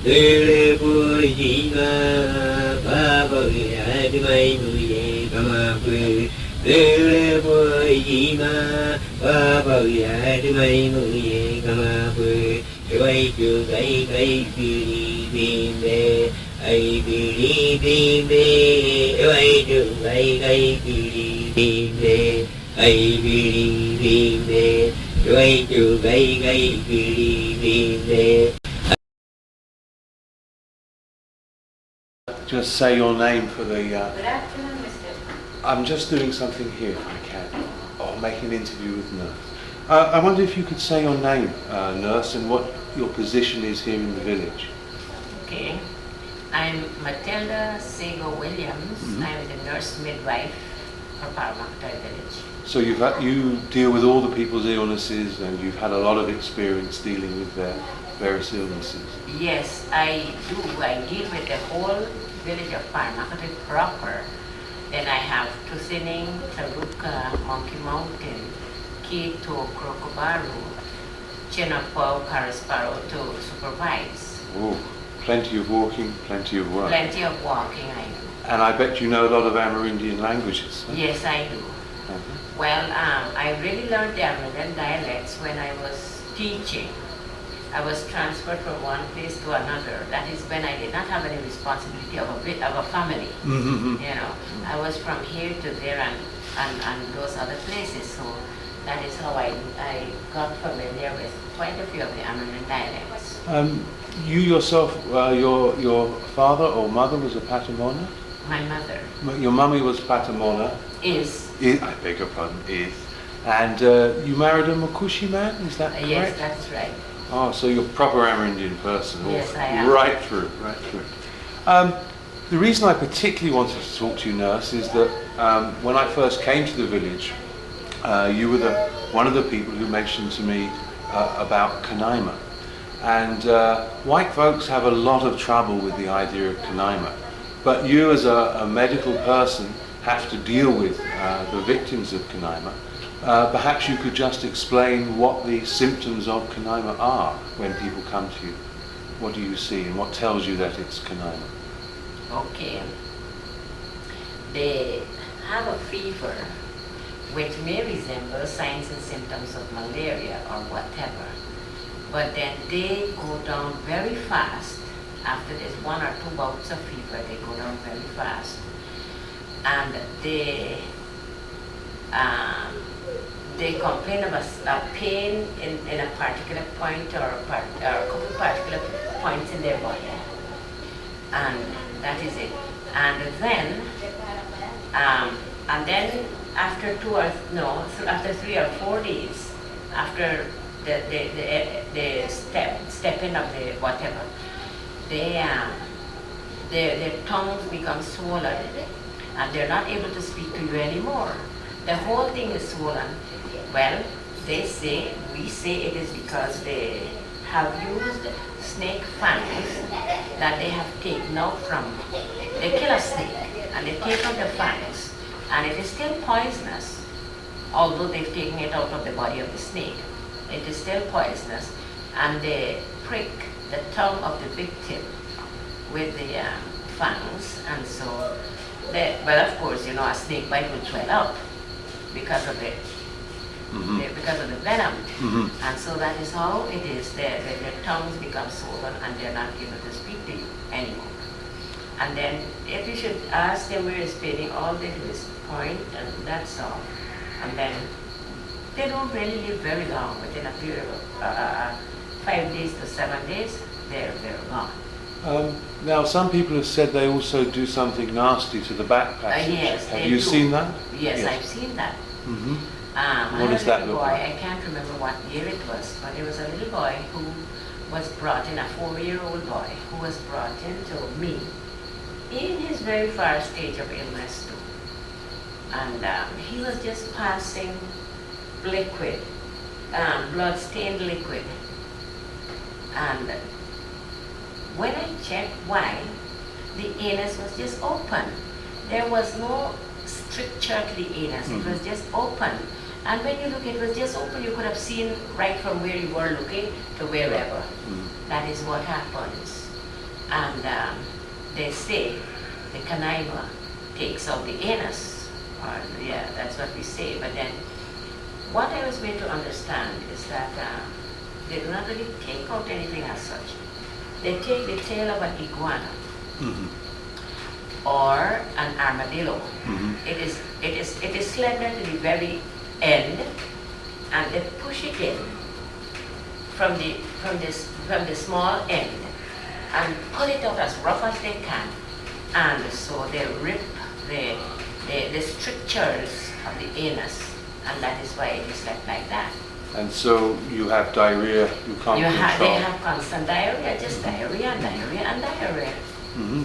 Dele Pujima, Papa Adimai Muye, Kamapu, Dele Pujima, Papa Adimai Muye, Kamapu, Kawaitu, Kai, Bimbe, I believe in me, Kawaitu, Kai, Bimbe, I believe in me, Kawaitu, Kai, Bimbe. Just say your name for the... Good afternoon, Mr. I'm just doing something here, if I can. Oh, making an interview with Nurse. I wonder if you could say your name, Nurse, and what your position is here in the village. Okay. I'm Matilda Sago Williams. I'm the nurse midwife for Paramakatoi village. So you deal with all the people's illnesses, and you've had a lot of experience dealing with their various illnesses. Yes, I do. I deal with the whole village of Paramakatoi proper. Then I have Tusining, Taruka, Monkey Mountain, Kito, Krokobaru, Chinapau, Karasparo to supervise. Oh, plenty of walking, plenty of work. Plenty of walking, I do. And I bet you know a lot of Amerindian languages. Huh? Yes, I do. Well, I really learned the Amerindian dialects when I was teaching. I was transferred from one place to another. That is when I did not have any responsibility of a family. You know, I was from here to there and those other places. So that is how I got familiar with quite a few of the Amerindian dialects. You yourself, your father or mother was a Patamona? My mother Your mummy was Patamona. is. I beg your pardon, is. And you married a Makushi man, is that correct? Yes, that's right. Oh, so you're a proper Amerindian person. Yes, I am. Right through, right through. The reason I particularly wanted to talk to you, Nurse, is that when I first came to the village, you were one of the people who mentioned to me about Kanaima. And white folks have a lot of trouble with the idea of Kanaima. But you as a medical person have to deal with the victims of Kanaima. Perhaps you could just explain what the symptoms of Kanaima are when people come to you. What do you see and what tells you that it's Kanaima? Okay. They have a fever which may resemble signs and symptoms of malaria or whatever. But then they go down very fast. After there's 1 or 2 bouts of fever, they go down very fast. And they complain of a pain in a particular point or a couple particular points in their body. And that is it. And then after after 3 or 4 days, after the stepping of the whatever, their tongues become swollen and they're not able to speak to you anymore. The whole thing is swollen. Well, we say it is because they have used snake fangs that they have taken out they kill a snake and they take out the fangs, and it is still poisonous. Although they've taken it out of the body of the snake, it is still poisonous, and they prick the tongue of the victim with the fangs, and so, well, of course, a snake bite will swell up because of it. Because of the venom. And so that is how it is. Their tongues become swollen and they're not able to speak to you anymore. And then if you should ask them where is pain, all they do is point, and that's all. And then they don't really live very long. Within a period of 5 days to 7 days, they're gone. Now, some people have said they also do something nasty to the back passage. Yes, have you seen that? Yes, I've seen that. What does that look like? I can't remember what year it was, but there was a little boy who was brought in, a 4-year-old boy, who was brought in to me in his very first stage of illness too. And he was just passing liquid, blood-stained liquid. And when I checked why, the anus was just open. There was no stricture to the anus, it was just open. And when you look, it was just open. You could have seen right from where you were looking to wherever. That is what happens. And they say the Kanaima takes out the anus. Or, yeah, that's what we say. But then what I was made to understand is that they do not really take out anything as such. They take the tail of an iguana or an armadillo. It is slender to the very end, and they push it in from the small end and pull it out as rough as they can, and so they rip the strictures of the anus, and that is why it is like that. And so you have diarrhea, you can't control. They have constant diarrhea, just diarrhea and diarrhea and diarrhea.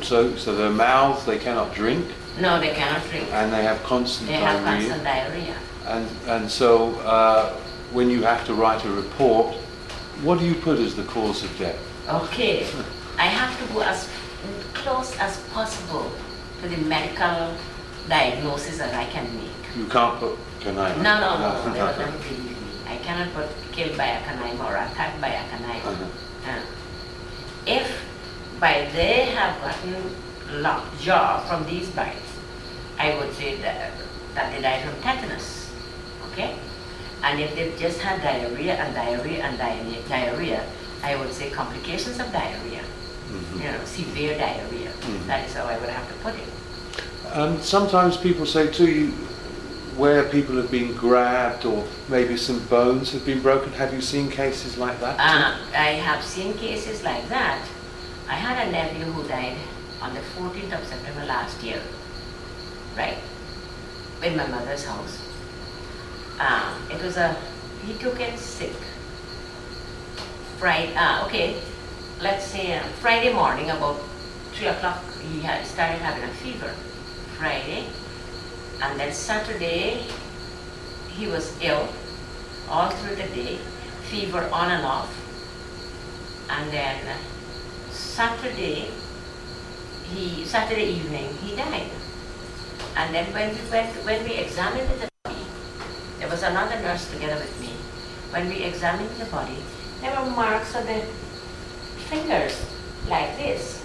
So their mouths, they cannot drink. No, they cannot drink. And they have constant diarrhea. They have constant diarrhea. And so when you have to write a report, what do you put as the cause of death? Okay, I have to go as close as possible to the medical diagnosis that I can make. You can't put Kanaima? No, they will never believe me. I cannot put killed by a Kanaima or attacked by a Kanaima. If by they have gotten lockjaw from these bites, I would say that they died from tetanus, okay? And if they've just had diarrhea and diarrhea and diarrhea, I would say complications of diarrhea, severe diarrhea. That is how I would have to put it. Sometimes people say too, where people have been grabbed or maybe some bones have been broken. Have you seen cases like that too? I have seen cases like that. I had a nephew who died on the 14th of September last year, right, in my mother's house. He took in sick. Let's say Friday morning about 3 o'clock, he had started having a fever. Friday, and then Saturday, he was ill all through the day, fever on and off. And then Saturday evening, he died. And then when we examined the body, there was another nurse together with me. When we examined the body, there were marks on the fingers like this,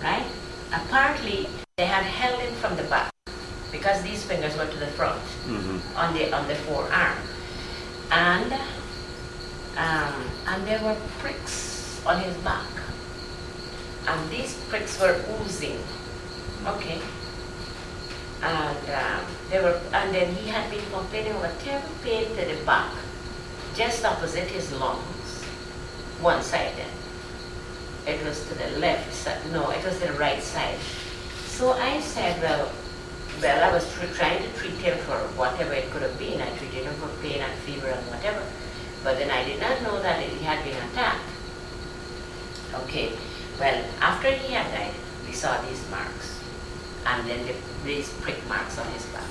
right? Apparently, they had held him from the back because these fingers were to the front on the forearm, and there were pricks on his back, and these pricks were oozing. Okay. And then he had been complaining of a terrible pain to the back, just opposite his lungs, one side. It was to the left side. No, it was the right side. So I said, well, I was trying to treat him for whatever it could have been. I treated him for pain and fever and whatever. But then I did not know that he had been attacked. Okay, well, after he had died, we saw these marks. And then these prick marks on his back.